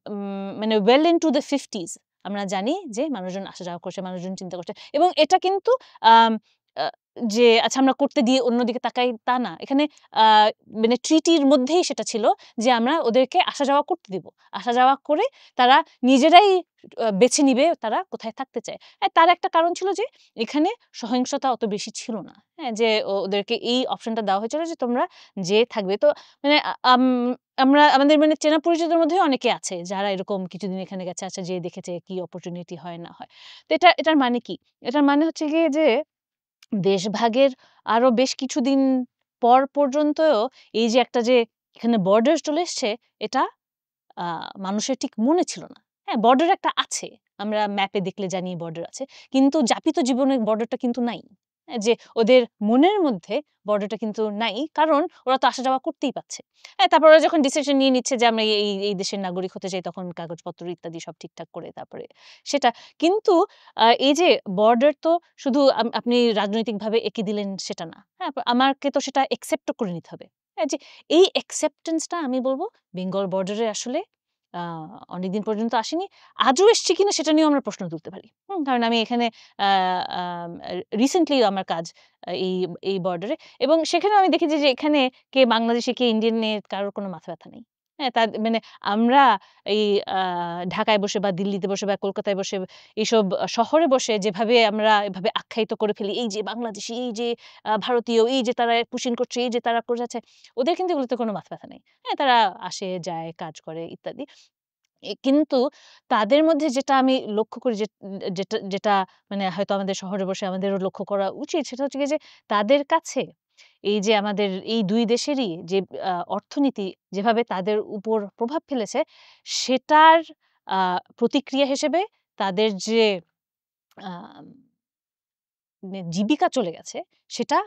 মানে well into the 50s আমরা জানি যে মানুষজন আসা যাওয়া করছে, মানুষজন চিন্তা করছে। এবং এটা কিন্তু আম আ যে আচ্ছা আমরা করতে দিয়ে অন্যদিকে তাকাই তা না। এখানে আ মানে ট্রিটির মধ্যেই সেটা ছিল যে আমরা ওদেরকে আসা যাওয়া করতে দিব। আসা যাওয়া করে তারা নিজেরাই বেছে নিবে তারা কোথায় থাকতে চায়। তার একটা কারণ ছিল যে এখানে সহিংসতা অত বেশি ছিল না। হ্যাঁ? যে ওদেরকে এই অপশনটা দেওয়া হয়েছিল যে তোমরা যেয়ে থাকবে। তো মানে আমাদের মানে চেনা পরিচিতদের মধ্যেও অনেকে আছে যারা এরকম কিছুদিন এখানে গেছে, আচ্ছা যেয়ে দেখেছে কি অপরচুনিটি হয় না হয়। তো এটার মানে কি? এটার মানে হচ্ছে গিয়ে যে দেশভাগের আরো বেশ কিছুদিন পর পর্যন্তও এই যে একটা যে এখানে বর্ডার চলে এসছে এটা আ মানুষের ঠিক মনে ছিল না। হ্যাঁ, বর্ডার একটা আছে। আমরা ম্যাপে দেখলে জানি বর্ডার আছে। কিন্তু যাপিত জীবনে বর্ডারটা কিন্তু নাই। যে ওদের মনের মধ্যে বর্ডারটা কিন্তু নাই। কারণ ওরা তো আসা যাওয়া করতেই পাচ্ছে। তারপর ওরা যখন ডিসিশন নিয়ে নিচ্ছে যে আমরা এই দেশের নাগরিক হতে চাই তখন কাগজপত্র ইত্যাদি সব ঠিকঠাক করে তারপরে সেটা। কিন্তু এই যে বর্ডার তো শুধু আপনি রাজনৈতিকভাবে এঁকে দিলেন সেটা না। হ্যাঁ? আমাকে তো সেটা অ্যাকসেপ্ট ও করে নিতে হবে। যে এই অ্যাকসেপ্টেন্স টা আমি বলব বেঙ্গল বর্ডারে আসলে আ অনেকদিন পর্যন্ত আসেনি। আজও এসছে কিনা সেটা নিয়েও আমরা প্রশ্ন তুলতে পারি। কারণ আমি এখানে আ আম রিসেন্টলি আমার কাজ এই বর্ডারে এবং সেখানেও আমি দেখেছি যে এখানে কে বাংলাদেশি কে ইন্ডিয়ান নিয়ে কারোর কোনো মাথা ব্যাথা নেই। হ্যাঁ? মানে আমরা এই আ ঢাকায় বসে বা দিল্লিতে বসে বা কলকাতায় বসে এইসব শহরে বসে যেভাবে আমরা এভাবে আখ্যায়িত করে ফেলি, এই যে বাংলাদেশি, এই যে ভারতীয়, এই যে তারা পুশিং করছে, এই যে তারা করে যাচ্ছে। ওদের কিন্তু এগুলোতে কোনো মাথা ব্যাথা নেই। হ্যাঁ? তারা আসে, যায়, কাজ করে ইত্যাদি। কিন্তু তাদের মধ্যে যেটা আমি লক্ষ্য করি যেটা মানে হয়তো আমাদের শহরে বসে আমাদেরও লক্ষ্য করা উচিত সেটা হচ্ছে গিয়ে যে তাদের কাছে এই যে আমাদের এই ২ দেশেরই যে অর্থনীতি যেভাবে তাদের উপর প্রভাব ফেলেছে সেটার আ প্রতিক্রিয়া হিসেবে তাদের যে আম জীবিকা চলে গেছে সেটা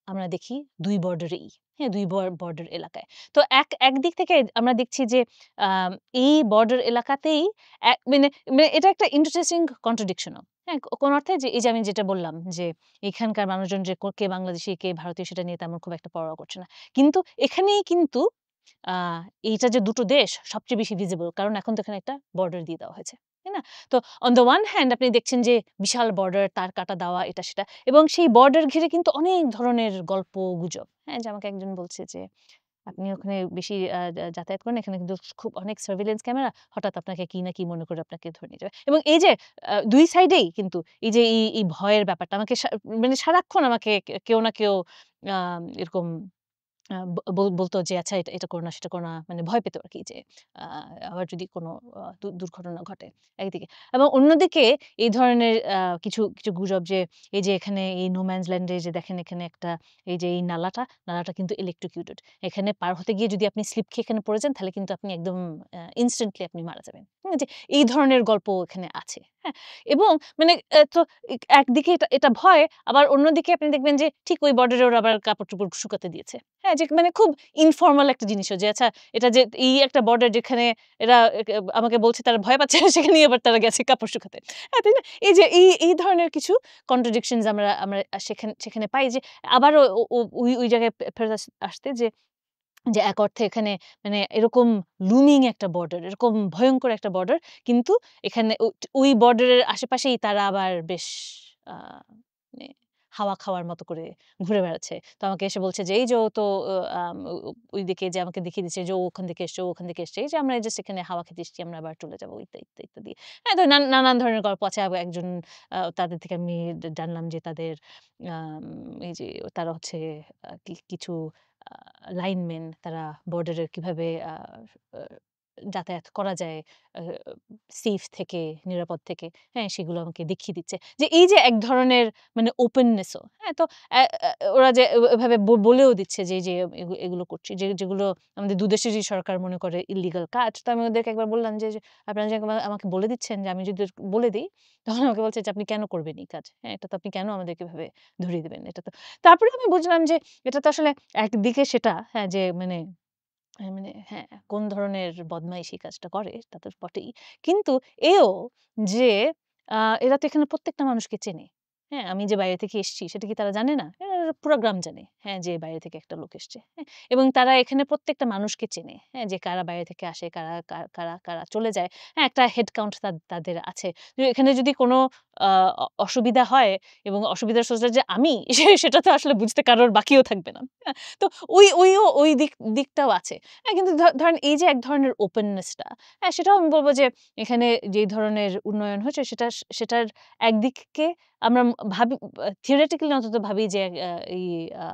আমরা দেখি ২ বর্ডারেই। হ্যাঁ, ২ বর্ডার এলাকায়। তো একদিক থেকে আমরা দেখছি যে আম এই বর্ডার এলাকাতেই মানে এটা একটা ইন্টারেস্টিং কন্ট্রাডিকশন ও। হ্যাঁ, কোন অর্থে যে এই যে আমি যেটা বললাম যে এখানকার মানুষজন যে কে বাংলাদেশী, কে ভারতীয় সেটা নিয়ে তেমন খুব একটা পরোয়া করছে না। কিন্তু এখানেই কিন্তু আ এইটা যে দুটো দেশ সবচেয়ে বেশি ভিজিবল। কারণ এখন তো এখানে একটা বর্ডার দিয়ে দেওয়া হয়েছে। তাই না? তো অন দ্যা ওয়ান হ্যান্ড আপনি দেখছেন যে বিশাল বর্ডার, তার কাটা দেওয়া এটা সেটা এবং সেই বর্ডার ঘিরে কিন্তু অনেক ধরনের গল্প-গুজব। হ্যাঁ? যে আমাকে একজন বলছে যে, "আপনি ওখানে বেশি যাতায়াত করেন। এখানে কিন্তু খুব অনেক সার্ভেইলেন্স ক্যামেরা। হঠাৎ আপনাকে কি না কি মনে করে আপনাকে ধরে নিয়ে যাবে।" এবং এই যে ২ সাইডেই কিন্তু এই যে এই ভয়ের ব্যাপারটা আমাকে মানে সারাক্ষণ আমাকে কেউ না কেউ এরকম আ ব বল বলত যে, "আচ্ছা এটা করো না, সেটা করো না।" মানে ভয় পেত আরকি যে আ আবার যদি কোনো দুর্ঘটনা ঘটে একদিকে। এবং অন্যদিকে এই ধরনের কিছু গুজব যে এই যে এখানে এই নো ম্যানস ল্যান্ড এ যে দেখেন এখানে একটা এই যে এই নালাটা কিন্তু ইলেকট্রিকিউটেড। এখানে পার হতে গিয়ে যদি আপনি স্লিপ খেয়ে এখানে পড়ে যান তাহলে কিন্তু আপনি একদম ইনস্ট্যান্টলি আপনি মারা যাবেন। যে এই ধরনের গল্প এখানে আছে। হ্যাঁ? এবং মানে তো একদিকে এটা ভয় আবার অন্যদিকে আপনি দেখবেন যে ঠিক ওই বর্ডারে ওরা আবার কাপড়-চোপড় শুকাতে দিয়েছে। হ্যাঁ, যে মানে খুব ইনফরমাল একটা জিনিসও যে আচ্ছা এটা যে এই একটা বর্ডার যেখানে এরা আমাকে বলছে তারা ভয় পাচ্ছে সেখানেই আবার তারা গেছে কাপড় শুকাতে। হ্যাঁ, তাই না? এই যে এই ধরনের কিছু কন্ট্রাডিকশনস আমরা সেখানে পাই যে আবারও ওই জায়গায় ফেরত আসতে যে এক অর্থে এখানে মানে এরকম লুমিং একটা বর্ডার, এরকম ভয়ংকর একটা বর্ডার কিন্তু এখানে ওই বর্ডারের আশেপাশেই তারা আবার বেশ আ মানে হাওয়া খাওয়ার মতো করে ঘুরে বেড়াচ্ছে। তো আমাকে এসে বলছে যে, "এই যে ও তো ও আম ও ওইদিকে যে আমাকে দেখিয়ে দিচ্ছে যে ও ওখান থেকে এসছে, ও ওখান থেকে এসছে। এই যে আমরা জাস্ট এখানে হাওয়া খেতে এসেছি, আমরা আবার চলে যাবো।" ইত্যাদি। হ্যাঁ, তো নানান ধরনের গল্প আছে। একজন তাদের থেকে আমি জানলাম যে তাদের আম এই যে তারা হচ্ছে কিছু আ লাইনমেন তারা বর্ডারে কিভাবে আ আ যাতায়াত করা যায় আ সেফ থেকে, নিরাপদ থেকে, হ্যাঁ? সেগুলো আমাকে দেখিয়ে দিচ্ছে। যে এই যে এক ধরনের মানে ওপেননেস ও, হ্যাঁ? তো ওরা যে এভাবে বলেও দিচ্ছে যে, এই যে এগুলো করছি। যেগুলো আমাদের দুদেশেরই সরকার মনে করে ইল্লিগাল কাজ। তো আমি ওদেরকে একবার বললাম যে, "আপনারা যে আমাকে বলে দিচ্ছেন যে আমি যদি বলে দেই, তখন আমাকে বলছে যে, "আপনি কেন করবেন এই কাজ? হ্যাঁ? এটা তো আপনি কেন আমাদেরকে এভাবে ধরিয়ে দিবেন? এটা তো" তারপরে আমি বুঝলাম যে এটা তো আসলে একদিকে সেটা হ্যাঁ, যে মানে হ্যাঁ, কোন ধরনের বদমাইশ এই কাজটা করে তা তো বটেই। কিন্তু এও যে আ এরা তো এখানে প্রত্যেকটা মানুষকে চেনে। হ্যাঁ? আমি যে বাইরে থেকে এসছি সেটা কি তারা জানে না? পুরা গ্রাম জানে। হ্যাঁ, যে বাইরে থেকে একটা লোক এসছে। হ্যাঁ? এবং তারা এখানে প্রত্যেকটা মানুষকে চেনে। হ্যাঁ? যে কারা বাইরে থেকে আসে, কারা চলে যায়। হ্যাঁ, একটা হেড কাউন্ট তাদের আছে। এখানে যদি কোনো আ অসুবিধা হয় এবং অসুবিধার সোর্সটা যে আমি সেটা তো আসলে বুঝতে কারোর বাকিও থাকবে না। হ্যাঁ? তো ওই দিকটাও আছে। হ্যাঁ, কিন্তু ধরেন এই যে এক ধরনের ওপেননেস টা, হ্যাঁ, সেটাও আমি বলব যে এখানে যেই ধরনের উন্নয়ন হয়েছে সেটার একদিকে আমরা ভাবি theoretically অন্তত ভাবি যে এই আ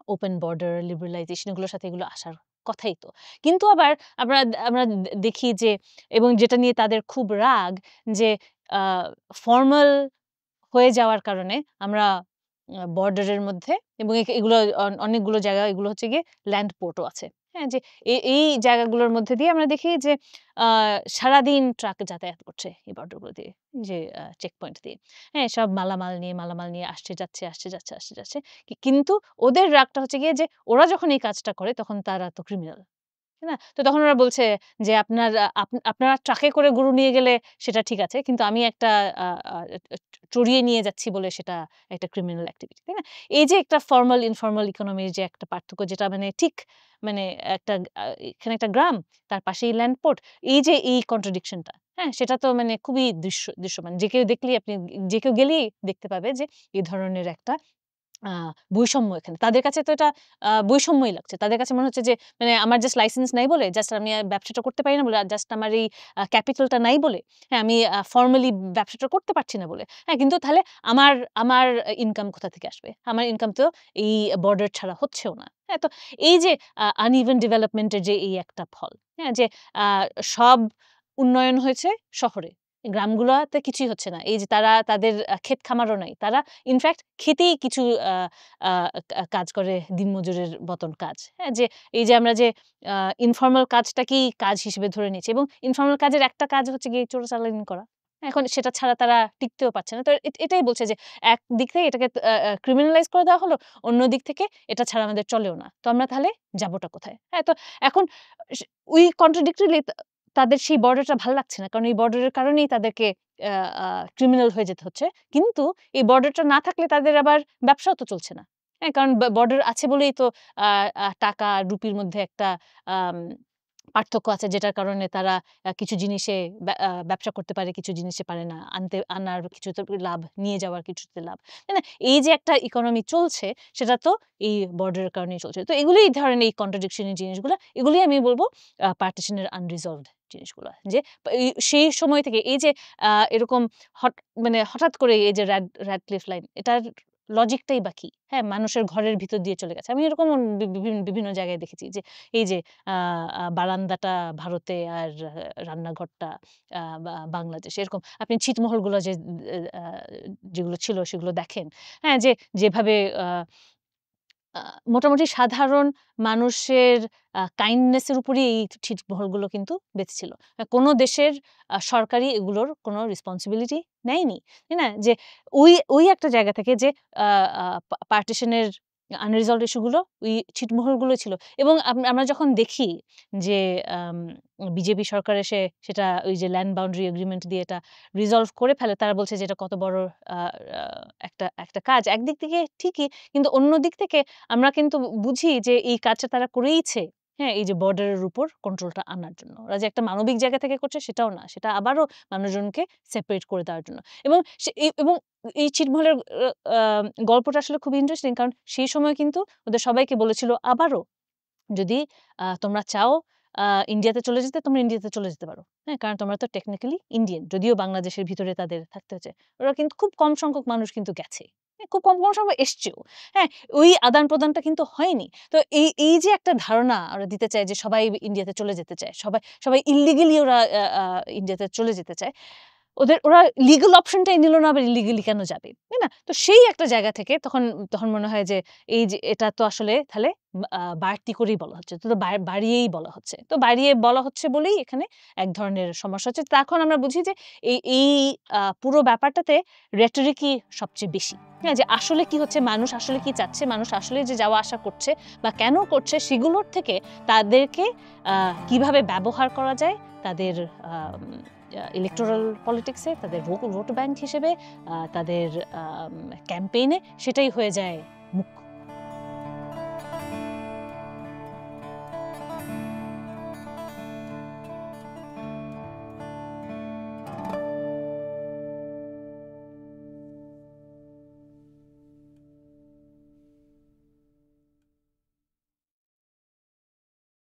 ওপেন বর্ডার, লিবারালাইজেশন এগুলোর সাথে এগুলো আসার কথাই তো। কিন্তু আবার আমরা আমরা দেখি যে এবং যেটা নিয়ে তাদের খুব রাগ যে আ ফরমাল হয়ে যাওয়ার কারণে আমরা বর্ডারের মধ্যে এবং এগুলো অনেকগুলো জায়গা এগুলো হচ্ছে গিয়ে ল্যান্ড পোর্ট ও আছে। হ্যাঁ? যে এই জায়গাগুলোর মধ্যে দিয়ে আমরা দেখি যে আ সারাদিন ট্রাক যাতায়াত করছে এই বর্ডার গুলো দিয়ে। যে চেক পয়েন্ট দিয়ে। হ্যাঁ? সব মালামাল নিয়ে আসছে যাচ্ছে, আসছে যাচ্ছে, আসছে যাচ্ছে। কিন্তু ওদের রাগটা হচ্ছে গিয়ে যে ওরা যখন এই কাজটা করে তখন তারা তো ক্রিমিনাল। তাই না? তো তখন ওরা বলছে যে, "আপনার আপনারা ট্রাকে করে গরু নিয়ে গেলে সেটা ঠিক আছে। কিন্তু আমি একটা আ আ আ চড়িয়ে নিয়ে যাচ্ছি বলে সেটা একটা ক্রিমিনাল এক্টিভিটি।" তাই না? এই যে একটা ফরমাল ইনফরমাল ইকোনমির যে একটা পার্থক্য যেটা মানে ঠিক মানে একটা এখানে একটা গ্রাম, তার পাশেই ল্যান্ড পোর্ট। এই যে এই কন্ট্রাডিকশন টা, হ্যাঁ? সেটা তো মানে খুবই দৃশ্যমান। যে কেউ দেখলেই আপনি যে কেউ গেলেই দেখতে পাবে যে এই ধরনের একটা আ বৈষম্য এখানে। তাদের কাছে তো এটা বৈষম্যই লাগছে। তাদের কাছে মনে হচ্ছে যে মানে আমার জাস্ট লাইসেন্স নাই বলে, জাস্ট আমি ব্যবসাটা করতে পারি না বলে, আর জাস্ট আমার এই ক্যাপিটালটা নাই বলে, হ্যাঁ, আমি ফর্মালি ব্যবসাটা করতে পারছি না বলে। হ্যাঁ, কিন্তু তাহলে আমার আমার ইনকাম কোথা থেকে আসবে? আমার ইনকাম তো এই বর্ডার ছাড়া হচ্ছেও না। হ্যাঁ, তো এই যে আনইভেন ডেভেলপমেন্ট এর যে এই একটা ফল, হ্যাঁ, যে আ সব উন্নয়ন হয়েছে শহরে। গ্রামগুলোতে কিছুই হচ্ছে না। এই যে তারা তাদের ক্ষেত খামারও নাই। তারা ইনফেক্ট খেতেই কিছু আ আ কাজ করে দিনমজুরের মতন কাজ। হ্যাঁ? যে এই যে আমরা যে আ ইনফর্মাল কাজটাকেই কাজ হিসেবে ধরে নিচ্ছি এবং ইনফর্মাল কাজের একটা কাজ হচ্ছে গিয়ে চোরাচালানি করা। এখন সেটা ছাড়া তারা টিকতেও পারছে না। তো এটাই বলছে যে একদিক থেকে এটাকে ক্রিমিনালাইজ করে দেওয়া হলো, অন্য দিক থেকে এটা ছাড়া আমাদের চলেও না। তো আমরা তাহলে যাবোটা কোথায়? হ্যাঁ, তো এখন স ওই কন্ট্রাডিক্টরিলি তাদের সেই বর্ডারটা ভাল লাগছে না। কারণ এই বর্ডারের কারণেই তাদেরকে আ আ ক্রিমিনাল হয়ে যেতে হচ্ছে। কিন্তু এই বর্ডারটা না থাকলে তাদের আবার ব্যবসাও তো চলছে না। হ্যাঁ, কারণ বর্ডার আছে বলেই তো আ আ টাকা রুপির মধ্যে একটা আম পার্থক্য আছে যেটার কারণে তারা কিছু জিনিসে ব্যবসা করতে পারে, কিছু জিনিসে পারে না। আনার কিছুতে লাভ, নিয়ে যাওয়ার কিছুতে লাভ। তাই না? এই যে একটা ইকোনমি চলছে সেটা তো এই বর্ডারের কারণেই চলছে। তো এগুলোই ধরেন এই কন্ট্রাডিকশন এর জিনিসগুলা, এগুলোই আমি বলব পার্টিশন এর আনরিজলভড জিনিসগুলা। যে সেই সময় থেকে এই যে এরকম হট মানে হঠাৎ করে এই যে র‍্যাডক্লিফ লাইন এটার লজিকটাই বা কি? হ্যাঁ, মানুষের ঘরের ভিতর দিয়ে চলে গেছে। আমি এরকম বিভিন্ন জায়গায় দেখেছি যে এই যে আ আ বারান্দাটা ভারতে আর রান্নাঘরটা বাংলাদেশে। এরকম আপনি ছিটমহলগুলো যে আ যেগুলো ছিল সেগুলো দেখেন। হ্যাঁ, যে যেভাবে আ আ মোটামুটি সাধারণ মানুষের কাইন্ডনেস এর উপরেই এই ছিটমহলগুলো কিন্তু বেঁচে ছিল। কোন দেশের সরকারই এগুলোর কোন রেসপনসিবিলিটি নেয়নি। তাই না? যে ওই একটা জায়গা থেকে যে আ আ পার্টিশন এর আনরিজলভড ইস্যু গুলো ওই ছিটমহলগুলোই ছিল। এবং আমরা যখন দেখি যে আম বিজেপি সরকার এসে সেটা ওই যে ল্যান্ড বাউন্ডারি এগ্রিমেন্ট দিয়ে এটা রিজলভ করে ফেলে, তারা বলছে যে এটা কত বড় আ আ একটা কাজ। একদিক থেকে ঠিকই, কিন্তু অন্য দিক থেকে আমরা কিন্তু বুঝি যে এই কাজটা তারা করেইছে। হ্যাঁ? এই যে বর্ডারের উপর কন্ট্রোলটা আনার জন্য। ওরা যে একটা মানবিক জায়গা থেকে করছে সেটাও না। সেটা আবারও মানুষজনকে সেপারেট করে দেওয়ার জন্য। এবং এবং এই ছিটমহলের আ গল্পটা আসলে খুব ইন্টারেস্টিং, কারণ সেই সময় কিন্তু ওদের সবাইকে বলেছিল আবারও যদি তোমরা চাও আ ইন্ডিয়াতে চলে যেতে, তোমরা ইন্ডিয়াতে চলে যেতে পারো। হ্যাঁ? কারণ তোমরা তো টেকনিক্যালি ইন্ডিয়ান। যদিও বাংলাদেশের ভিতরে তাদের থাকতে হচ্ছে। ওরা কিন্তু খুব কম সংখ্যক মানুষ কিন্তু গেছে। হ্যাঁ? খুব কম সংখ্যক এসছেও। হ্যাঁ? ওই আদান-প্রদানটা কিন্তু হয়নি। তো এই যে একটা ধারণা ওরা দিতে চায় যে সবাই ইন্ডিয়াতে চলে যেতে চায়। সবাই ইল্লিগালি ওরা আ আ ইন্ডিয়াতে চলে যেতে চায়। ওরা লিগ্যাল অপশনটাই নিল না, আবার ইল্লিগালি কেন যাবে? তাই না? তো সেই একটা জায়গা থেকে তখন মনে হয় যে এই যে এটা তো আসলে তাহলে বাড়তি করেই বলা হচ্ছে। তো বাড়িয়েই বলা হচ্ছে। তো বাড়িয়ে বলা হচ্ছে বলেই এখানে এক ধরনের সমস্যা হচ্ছে। তখন আমরা বুঝি যে এই পুরো ব্যাপারটাতে rhetoric-ই সবচেয়ে বেশি। হ্যাঁ? যে আসলে কি হচ্ছে, মানুষ আসলে কি চাচ্ছে, মানুষ আসলে যে যাওয়া আসা করছে বা কেন করছে সেগুলোর থেকে তাদেরকে আ কিভাবে ব্যবহার করা যায়, তাদের আম ইলেকটোরাল পলিটিক্স এ, তাদের ভোট ব্যাংক হিসেবে, তাদের ক্যাম্পেইন এ, সেটাই হয়ে যায় মুখ্য।